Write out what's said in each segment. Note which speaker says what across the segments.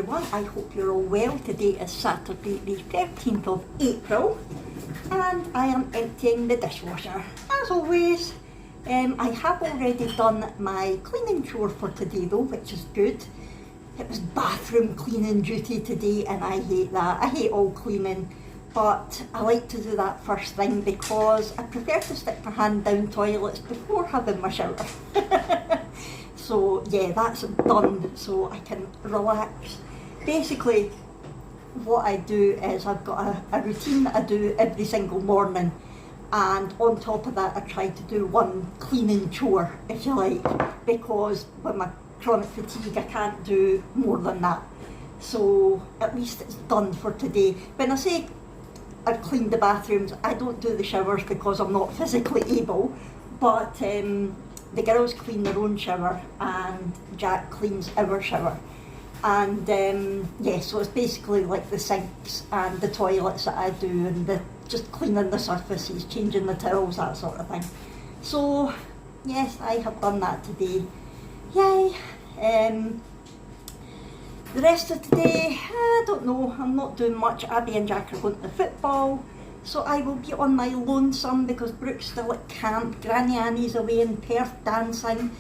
Speaker 1: everyone, I hope you're all well. Today is Saturday the 13th of April and I am emptying the dishwasher. As always, I have already done my cleaning chore for today though, which is good. It was bathroom cleaning duty today and I hate that. I hate all cleaning, but I like to do that first thing because I prefer to stick my hand down toilets before having my shower. So yeah, that's done so I can relax. Basically what I do is I've got a routine that I do every single morning, and on top of that I try to do one cleaning chore, if you like, because with my chronic fatigue I can't do more than that. So at least it's done for today. When I say I've cleaned the bathrooms, I don't do the showers because I'm not physically able, but the girls clean their own shower and Jack cleans our shower. And yeah, so it's basically like the sinks and the toilets that I do, and just cleaning the surfaces, changing the towels, that sort of thing. So yes, I have done that today. Yay! The rest of today, I don't know, I'm not doing much. Abby and Jack are going to football, so I will be on my lonesome because Brooke's still at camp. Granny Annie's away in Perth dancing.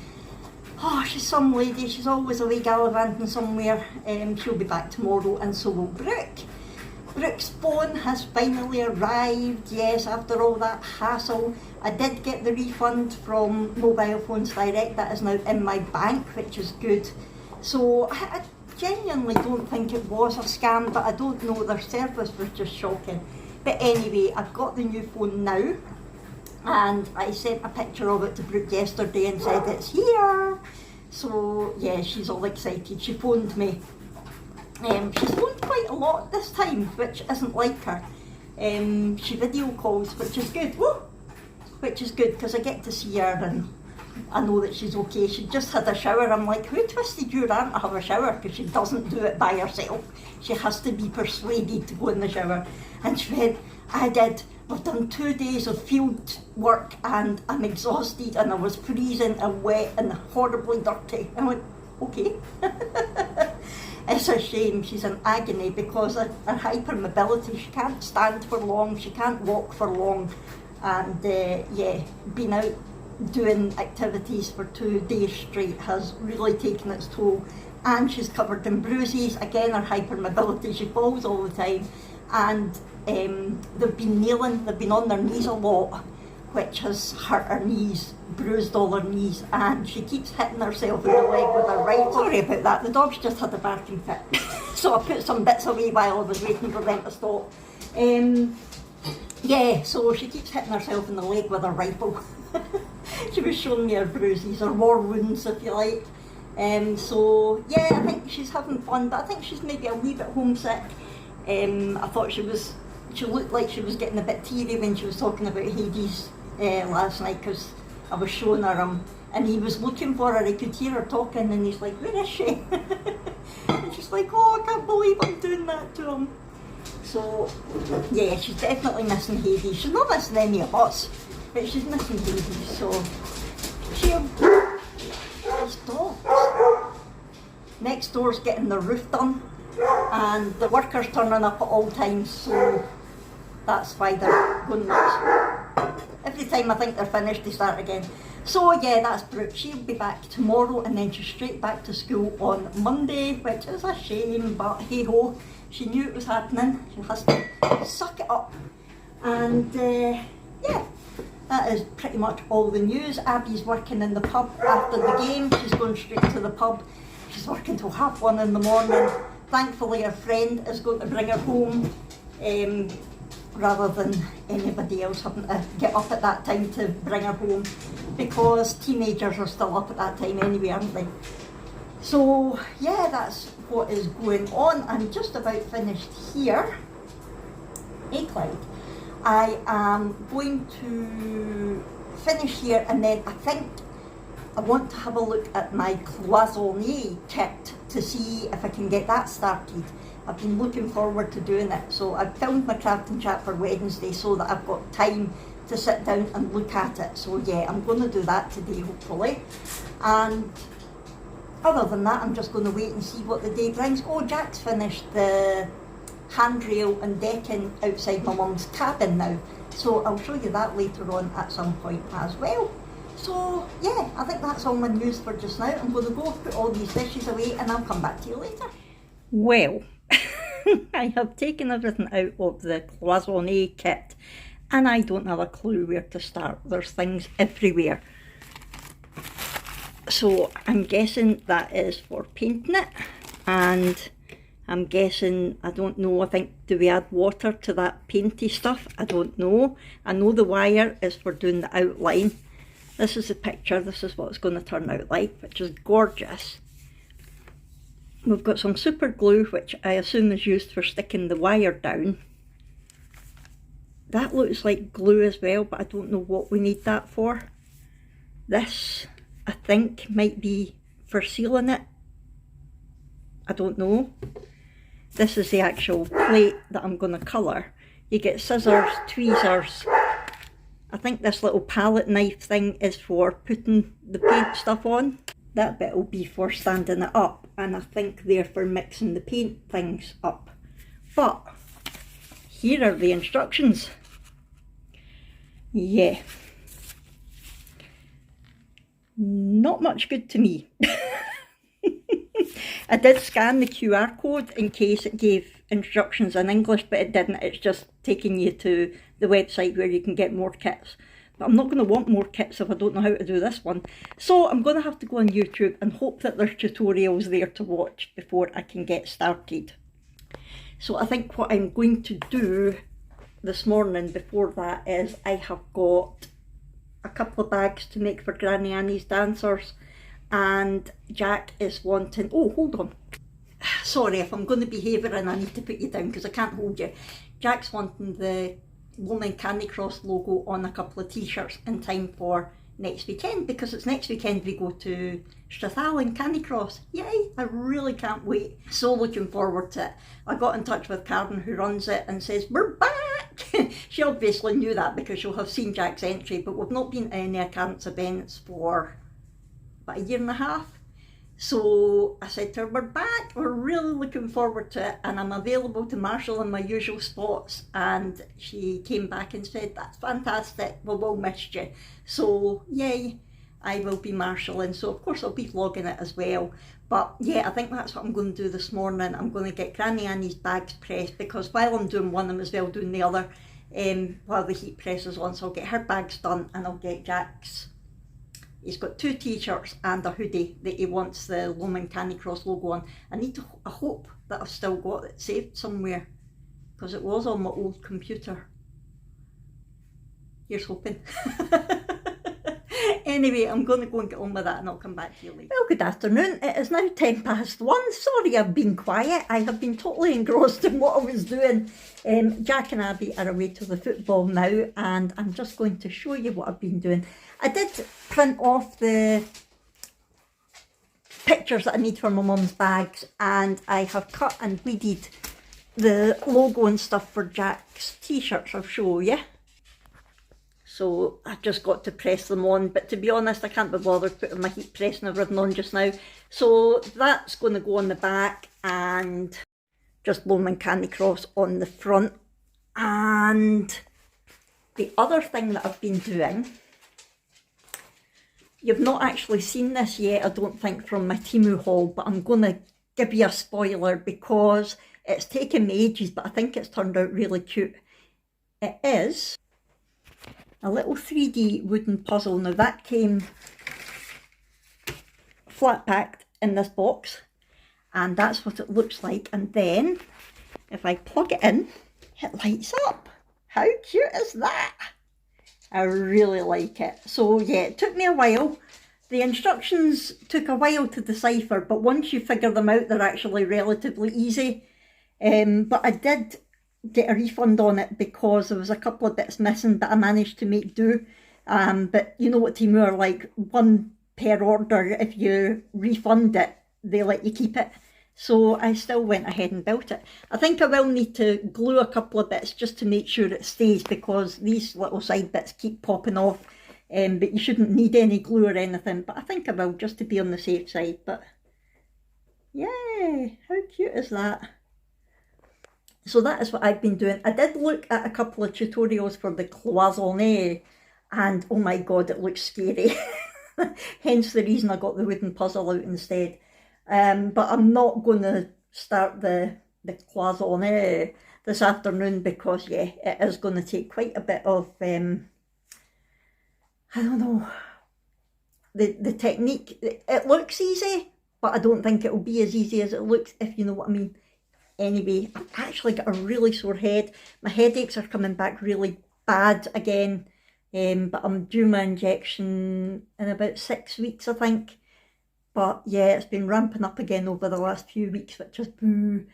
Speaker 1: Oh, she's some lady, she's always away gallivanting somewhere. She'll be back tomorrow and so will Brooke. Brooke's phone has finally arrived, yes, after all that hassle. I did get the refund from Mobile Phones Direct, that is now in my bank, which is good. So I genuinely don't think it was a scam, but I don't know, their service was just shocking. But anyway, I've got the new phone now, and I sent a picture of it to Brooke yesterday and said it's here. So yeah, she's all excited. She phoned me. She's phoned quite a lot this time, which isn't like her. She video calls, which is good. Woo! Which is good because I get to see her and I know that she's okay. She just had a shower. I'm like, who twisted your arm to have a shower? Because she doesn't do it by herself. She has to be persuaded to go in the shower. And she went, I did. I've done 2 days of field work and I'm exhausted and I was freezing and wet and horribly dirty. I went, okay. It's a shame, she's in agony because of her hypermobility. She can't stand for long, she can't walk for long. And yeah, being out doing activities for 2 days straight has really taken its toll. And she's covered in bruises. Again, her hypermobility, she falls all the time. And they've been kneeling, they've been on their knees a lot, which has hurt her knees, bruised all her knees, and she keeps hitting herself in the leg with her rifle. Sorry about that, the dog's just had a barking fit. So I put some bits away while I was waiting for them to stop. Yeah, so she keeps hitting herself in the leg with her rifle. She was showing me her bruises, her war wounds if you like. So yeah, I think she's having fun, but I think she's maybe a wee bit homesick. I thought she looked like she was getting a bit teary when she was talking about Hades last night, because I was showing her him and he was looking for her. He could hear her talking and he's like, where is she? And she's like, oh, I can't believe I'm doing that to him. So yeah, she's definitely missing Hades. She's not missing any of us, but she's missing Hades. So these dogs. Next door's getting the roof done and the workers turning up at all times, so that's why they're going nuts. Every time I think they're finished, they start again. So yeah, that's Brooke. She'll be back tomorrow and then she's straight back to school on Monday, which is a shame, but hey ho, she knew it was happening. She has to suck it up. And yeah, that is pretty much all the news. Abby's working in the pub after the game. She's going straight to the pub. She's working till 1:30 in the morning. Thankfully her friend is going to bring her home, rather than anybody else having to get up at that time to bring her home, because teenagers are still up at that time anyway, aren't they? So yeah, that's what is going on. I'm just about finished here. Hey Clyde. I am going to finish here and then I think I want to have a look at my cloisonne kit to see if I can get that started. I've been looking forward to doing it. So I've filmed my crafting chat for Wednesday so that I've got time to sit down and look at it. So yeah, I'm going to do that today hopefully. And other than that, I'm just going to wait and see what the day brings. Oh, Jack's finished the handrail and decking outside my mum's cabin now, so I'll show you that later on at some point as well. So yeah, I think that's all my news for just now. I'm going to go put all these dishes away and I'll come back to you later. Well, I have taken everything out of the cloisonne kit and I don't have a clue where to start. There's things everywhere. So I'm guessing that is for painting it, and I'm guessing, I don't know, I think, do we add water to that painty stuff? I don't know. I know the wire is for doing the outline. This is the picture, this is what it's going to turn out like, which is gorgeous. We've got some super glue, which I assume is used for sticking the wire down. That looks like glue as well, but I don't know what we need that for. This, I think, might be for sealing it. I don't know. This is the actual plate that I'm going to colour. You get scissors, tweezers. I think this little palette knife thing is for putting the paint stuff on. That bit will be for standing it up, and I think they're for mixing the paint things up. But here are the instructions. Yeah. Not much good to me. I did scan the QR code in case it gave instructions in English, but it didn't. It's just taking you to the website where you can get more kits. But I'm not going to want more kits if I don't know how to do this one. So I'm going to have to go on YouTube and hope that there's tutorials there to watch before I can get started. So I think what I'm going to do this morning before that is I have got a couple of bags to make for Granny Annie's dancers, and Jack is wanting, oh hold on, sorry if I'm going to be havering, I need to put you down because I can't hold you. Jack's wanting the Woman Candy Cross logo on a couple of t-shirts in time for next weekend, because it's next weekend we go to Strathallan Candy Cross. Yay, I really can't wait, so looking forward to it. I got in touch with Karen who runs it and says we're back. She obviously knew that because she'll have seen Jack's entry, but we've not been to any of Karen's events for about a year and a half. So I said to her, we're back, we're really looking forward to it, and I'm available to marshal in my usual spots. And she came back and said, that's fantastic, we've all missed you. So yay, I will be marshalling. So of course I'll be vlogging it as well. But yeah, I think that's what I'm going to do this morning. I'm going to get Granny Annie's bags pressed, because while I'm doing one, I'm as well doing the other while the heat press is on. So I'll get her bags done and I'll get Jack's. He's got 2 t-shirts and a hoodie that he wants the Woman Candy Cross logo on. I hope that I've still got it saved somewhere, because it was on my old computer. Here's hoping. Anyway, I'm going to go and get on with that and I'll come back to you later. Well, good afternoon. It is now 1:10. Sorry I've been quiet. I have been totally engrossed in what I was doing. Jack and Abby are away to the football now, and I'm just going to show you what I've been doing. I did print off the pictures that I need for my mum's bags, and I have cut and weeded the logo and stuff for Jack's t-shirts. I'll show you. So I've just got to press them on, but to be honest I can't be bothered putting my heat press and everything on just now. So that's going to go on the back, and just Woman Candy Cross on the front. And the other thing that I've been doing, you've not actually seen this yet I don't think from my Temu haul, but I'm going to give you a spoiler because it's taken me ages, but I think it's turned out really cute. It is a little 3D wooden puzzle. Now that came flat packed in this box, and that's what it looks like. And then if I plug it in, it lights up. How cute is that? I really like it. So yeah, it took me a while. The instructions took a while to decipher, but once you figure them out, they're actually relatively easy. But I did get a refund on it because there was a couple of bits missing, but I managed to make do. But you know what Temu are like, one per order. If you refund it, they let you keep it. So I still went ahead and built it. I think I will need to glue a couple of bits just to make sure it stays, because these little side bits keep popping off. But you shouldn't need any glue or anything, but I think I will, just to be on the safe side. But Yeah, how cute is that? So that is what I've been doing. I did look at a couple of tutorials for the cloisonne, and oh my god, it looks scary. Hence the reason I got the wooden puzzle out instead. But I'm not going to start the cloisonne this afternoon because, yeah, it is going to take quite a bit of, I don't know, the technique. It looks easy, but I don't think it will be as easy as it looks, if you know what I mean. Anyway, I've actually got a really sore head. My headaches are coming back really bad again. But I'm due my injection in about 6 weeks, I think. But yeah, it's been ramping up again over the last few weeks, which is boo.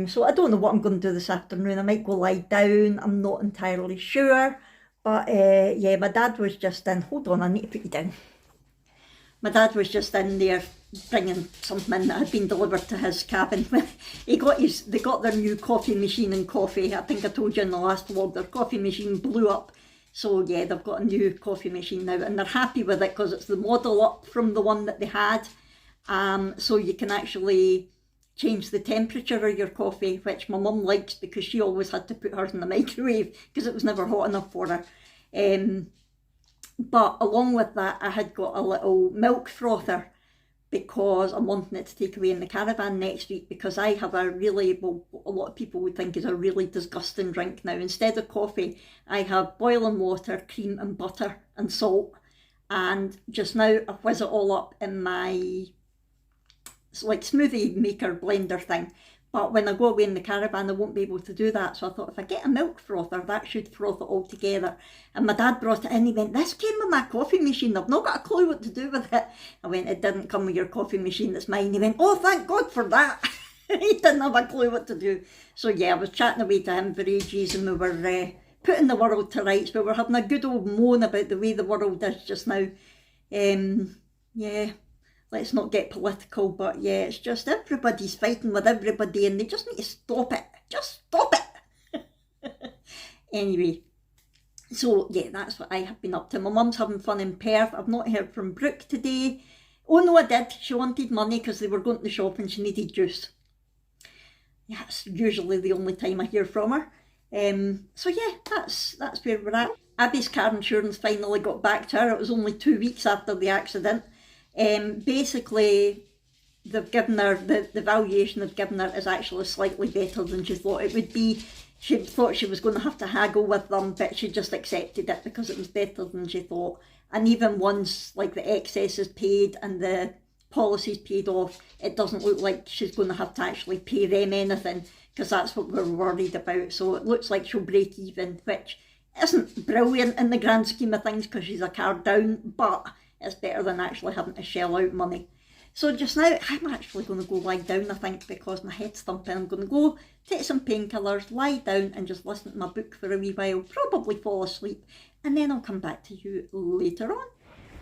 Speaker 1: So I don't know what I'm going to do this afternoon. I might go lie down. I'm not entirely sure. But yeah, my dad was just in. Hold on, I need to put you down. My dad was just in there bringing something in that had been delivered to his cabin. They got their new coffee machine and coffee. I think I told you in the last vlog, their coffee machine blew up. So yeah, they've got a new coffee machine now and they're happy with it because it's the model up from the one that they had. So you can actually change the temperature of your coffee, which my mum likes because she always had to put hers in the microwave because it was never hot enough for her. But along with that, I had got a little milk frother because I'm wanting it to take away in the caravan next week because I have a really, well, a lot of people would think is a really disgusting drink now. Instead of coffee, I have boiling water, cream and butter and salt. And just now I whiz it all up in my like smoothie maker blender thing. But when I go away in the caravan, I won't be able to do that. So I thought if I get a milk frother, that should froth it all together. And my dad brought it in, he went, this came with my coffee machine. I've not got a clue what to do with it. I went, it didn't come with your coffee machine, it's mine. He went, oh, thank God for that. He didn't have a clue what to do. So yeah, I was chatting away to him for ages and we were putting the world to rights. We were having a good old moan about the way the world is just now. Yeah. Let's not get political, but yeah, it's just everybody's fighting with everybody and they just need to stop it. Just stop it. Anyway, so yeah, that's what I have been up to. My mum's having fun in Perth. I've not heard from Brooke today. Oh no, I did. She wanted money because they were going to the shop and she needed juice. Yeah, it's usually the only time I hear from her. So yeah, that's where we're at. Abby's car insurance finally got back to her. It was only 2 weeks after the accident. Basically, they've given her, the valuation they've given her is actually slightly better than she thought it would be. She thought she was going to have to haggle with them, but she just accepted it because it was better than she thought. And even once like the excess is paid and the policy's paid off, it doesn't look like she's going to have to actually pay them anything because that's what we're worried about. So it looks like she'll break even, which isn't brilliant in the grand scheme of things because she's a car down, but it's better than actually having to shell out money. So just now, I'm actually going to go lie down, I think, because my head's thumping. I'm going to go take some painkillers, lie down and just listen to my book for a wee while, probably fall asleep, and then I'll come back to you later on.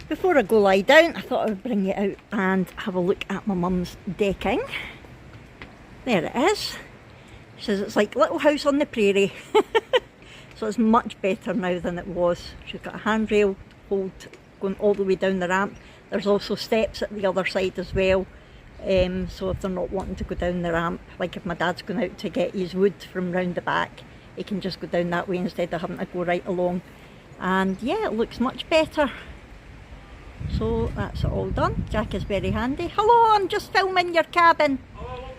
Speaker 1: Before I go lie down, I thought I would bring you out and have a look at my mum's decking. There it is. She says it's like Little House on the Prairie. So it's much better now than it was. She's got a handrail hold going all the way down the ramp. There's also steps at the other side as well. So if they're not wanting to go down the ramp, like if my dad's going out to get his wood from round the back, he can just go down that way instead of having to go right along. And yeah, it looks much better. So that's it all done. Jack is very handy. Hello, I'm just filming your cabin.
Speaker 2: Oh,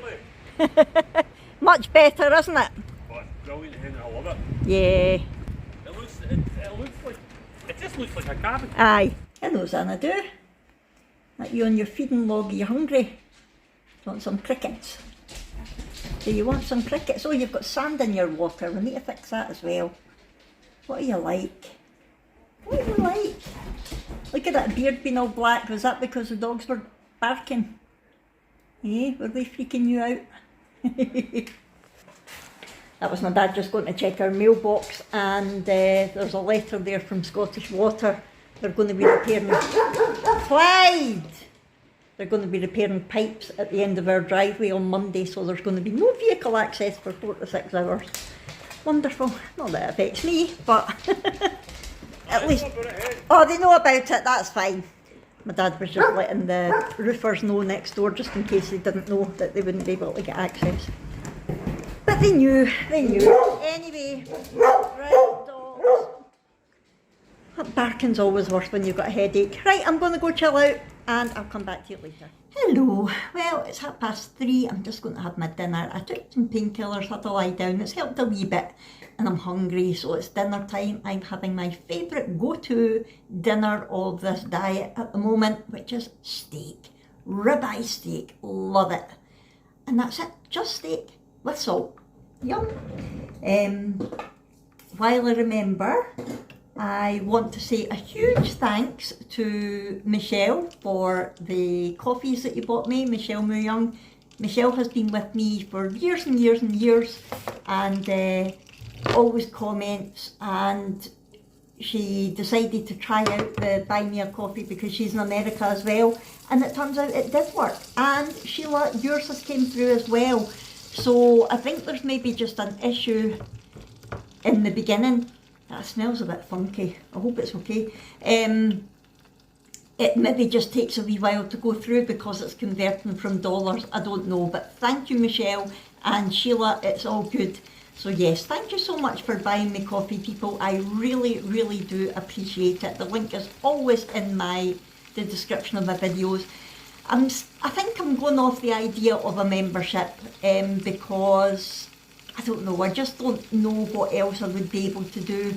Speaker 2: lovely.
Speaker 1: Much better, isn't it?
Speaker 2: Oh, it's brilliant, Henry. I love it.
Speaker 1: Yeah.
Speaker 2: It looks like, it just looks like a cabin.
Speaker 1: Aye. Hello, Xanadu. Are you on your feeding log? Are you hungry? Want some crickets? Do you want some crickets? Oh, you've got sand in your water. We need to fix that as well. What are you like? What are you like? Look at that beard being all black. Was that because the dogs were barking? Eh? Were they freaking you out? That was my dad just going to check our mailbox, and there's a letter there from Scottish Water. They're going to be repairing... Clyde! They're going to be repairing pipes at the end of our driveway on Monday, so there's going to be no vehicle access for 4 to 6 hours. Wonderful. Not that it affects me, but at least... Oh, they know about it, that's fine. My dad was just letting the roofers know next door just in case they didn't know that they wouldn't be able to get access. But they knew. Anyway, right, dogs. That barking's always worse when you've got a headache. Right, I'm going to go chill out and I'll come back to you later. Hello, well it's 3:30, I'm just going to have my dinner. I took some painkillers, had to lie down, it's helped a wee bit and I'm hungry, so it's dinner time. I'm having my favourite go-to dinner of this diet at the moment, which is steak. Ribeye steak, love it. And that's it, just steak with salt. Yum. While I remember, I want to say a huge thanks to Michelle for the coffees that you bought me, Michelle Muyung. Michelle has been with me for years and years and years and always comments, and she decided to try out the Buy Me a Coffee because she's in America as well, and it turns out it did work. And Sheila, yours has came through as well. So I think there's maybe just an issue in the beginning. That smells a bit funky. I hope it's okay. It maybe just takes a wee while to go through because it's converting from dollars. I don't know. But thank you, Michelle and Sheila. It's all good. So yes, thank you so much for buying me coffee, people. I really, really do appreciate it. The link is always in the description of my videos. I think I'm going off the idea of a membership because I don't know, I just don't know what else I would be able to do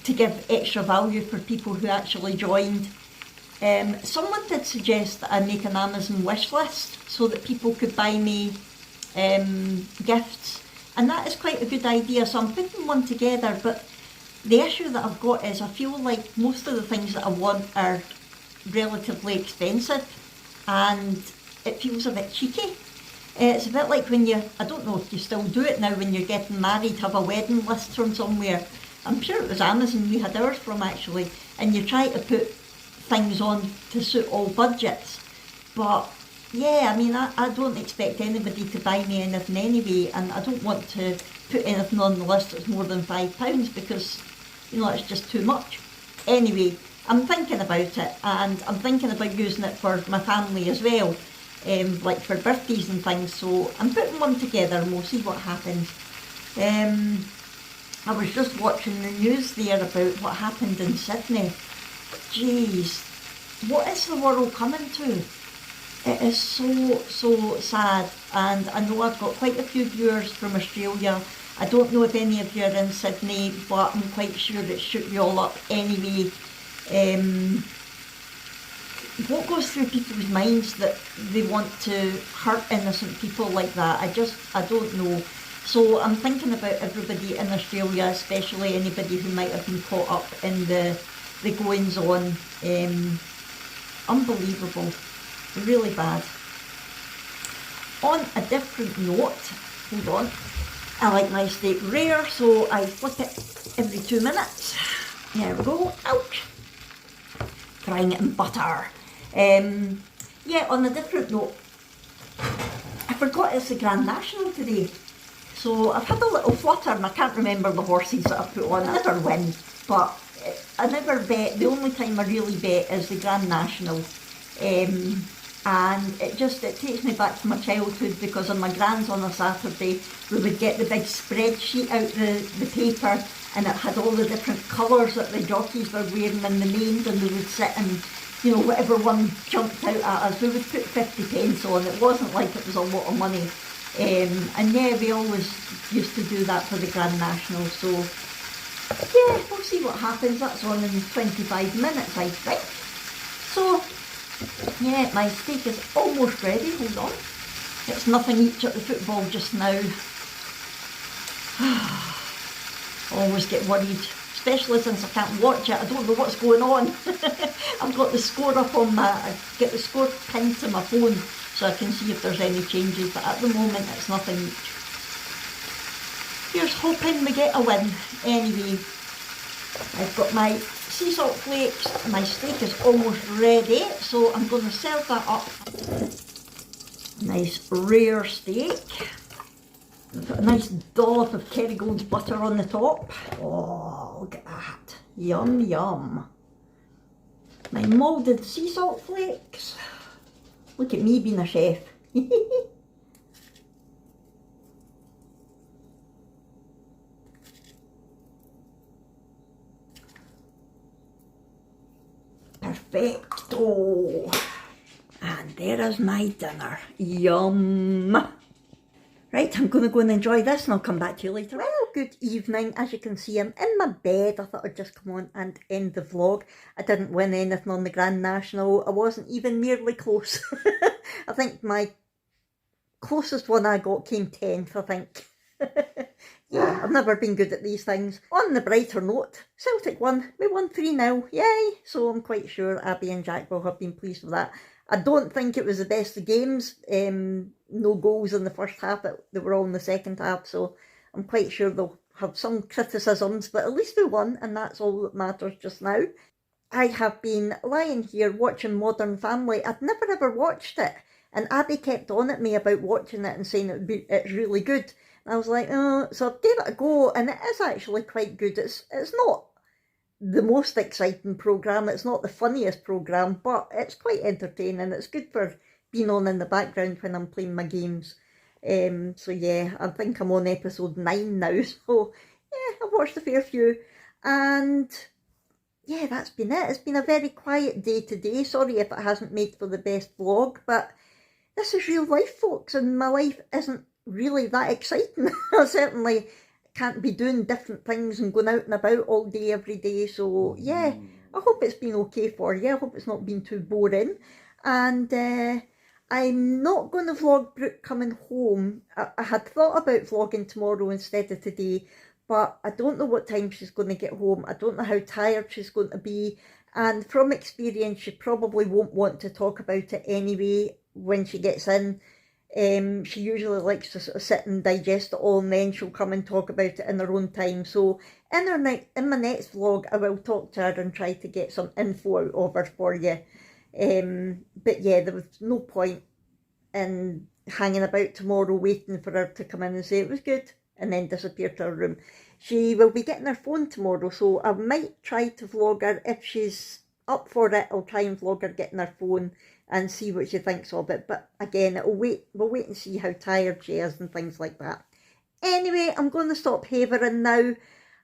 Speaker 1: to give extra value for people who actually joined. Someone did suggest that I make an Amazon wish list so that people could buy me gifts, and that is quite a good idea, so I'm putting one together. But the issue that I've got is I feel like most of the things that I want are relatively expensive and it feels a bit cheeky. It's a bit like when I don't know if you still do it now, when you're getting married, have a wedding list from somewhere. I'm sure it was Amazon we had ours from actually, and you try to put things on to suit all budgets. But yeah, I mean, I don't expect anybody to buy me anything anyway, and I don't want to put anything on the list that's more than £5 because, you know, it's just too much. Anyway, I'm thinking about it, and I'm thinking about using it for my family as well. Like for birthdays and things, so I'm putting one together and we'll see what happens. I was just watching the news there about what happened in Sydney. Jeez, what is the world coming to? It is so sad, and I know I've got quite a few viewers from Australia. I don't know if any of you are in Sydney, but I'm quite sure it shook you all up anyway. What goes through people's minds that they want to hurt innocent people like that? I don't know. So I'm thinking about everybody in Australia, especially anybody who might have been caught up in the goings on. Unbelievable, really bad. On a different note, hold on, I like my steak rare, so I flip it every 2 minutes. There we go, ouch. Frying it in butter. Yeah, on a different note, I forgot it's the Grand National today. So I've had a little flutter and I can't remember the horses that I put on. I never win, but I never bet. The only time I really bet is the Grand National. And it takes me back to my childhood, because on my gran's on a Saturday we would get the big spreadsheet out the paper, and it had all the different colours that the jockeys were wearing and the names, and we would sit and, you know, whatever one jumped out at us, we would put 50p on. It wasn't like it was a lot of money. And yeah, we always used to do that for the Grand National, so yeah, we'll see what happens. That's on in 25 minutes, I think. So yeah, my steak is almost ready. Hold on. It's nothing each at the football just now. Always get worried, especially since I can't watch it. I don't know what's going on. I've got the score up on I get the score pinned to my phone so I can see if there's any changes, but at the moment it's nothing each. Here's hoping we get a win. Anyway, I've got my sea salt flakes, my steak is almost ready, so I'm going to serve that up. Nice rare steak. I've got a nice dollop of Kerrygold's butter on the top. Oh, look at that. Yum, yum. My moulded sea salt flakes. Look at me being a chef. Perfecto. And there is my dinner. Yum. Right, I'm going to go and enjoy this and I'll come back to you later. Well, good evening. As you can see, I'm in my bed. I thought I'd just come on and end the vlog. I didn't win anything on the Grand National. I wasn't even nearly close. I think my closest one I got came 10th, I think. Yeah, I've never been good at these things. On the brighter note, Celtic won. We won 3-0. Yay! So I'm quite sure Abby and Jack will have been pleased with that. I don't think it was the best of games. No goals in the first half. They were all in the second half. So I'm quite sure they'll have some criticisms. But at least we won, and that's all that matters just now. I have been lying here watching Modern Family. I'd never ever watched it. And Abby kept on at me about watching it and saying it's really good. And I was like, oh, so I gave it a go, and it is actually quite good. It's not the most exciting programme, it's not the funniest programme, but it's quite entertaining. It's good for being on in the background when I'm playing my games. So yeah, I think I'm on episode 9 now, so yeah, I've watched a fair few. And yeah, that's been it. It's been a very quiet day today. Sorry if it hasn't made for the best vlog, but this is real life, folks, and my life isn't really that exciting. I certainly can't be doing different things and going out and about all day, every day. So yeah, I hope it's been okay for you. I hope it's not been too boring. And I'm not going to vlog Brooke coming home. I had thought about vlogging tomorrow instead of today, but I don't know what time she's going to get home. I don't know how tired she's going to be. And from experience, she probably won't want to talk about it anyway when she gets in. She usually likes to sort of sit and digest it all, and then she'll come and talk about it in her own time. So in my next vlog, I will talk to her and try to get some info out of her for you. But yeah, there was no point in hanging about tomorrow waiting for her to come in and say it was good and then disappear to her room. She will be getting her phone tomorrow, so I might try to vlog her. If she's up for it, I'll try and vlog her getting her phone and see what she thinks of it. But again, we'll wait and see how tired she is and things like that. Anyway, I'm going to stop havering now.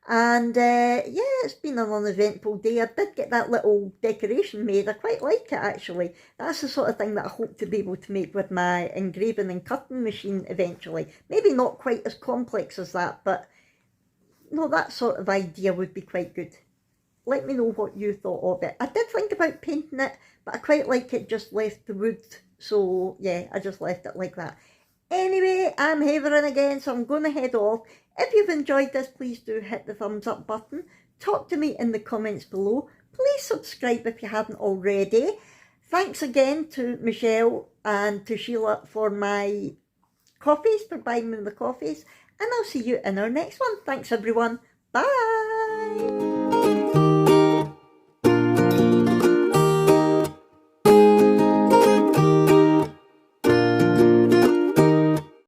Speaker 1: And yeah, it's been an uneventful day. I did get that little decoration made. I quite like it, actually. That's the sort of thing that I hope to be able to make with my engraving and cutting machine eventually. Maybe not quite as complex as that, but no, that sort of idea would be quite good. Let me know what you thought of it. I did think about painting it, but I quite like it just left the wood. So yeah, I just left it like that. Anyway, I'm havering again, so I'm going to head off. If you've enjoyed this, please do hit the thumbs up button. Talk to me in the comments below. Please subscribe if you haven't already. Thanks again to Michelle and to Sheila for my coffees, for buying me the coffees. And I'll see you in our next one. Thanks everyone. Bye.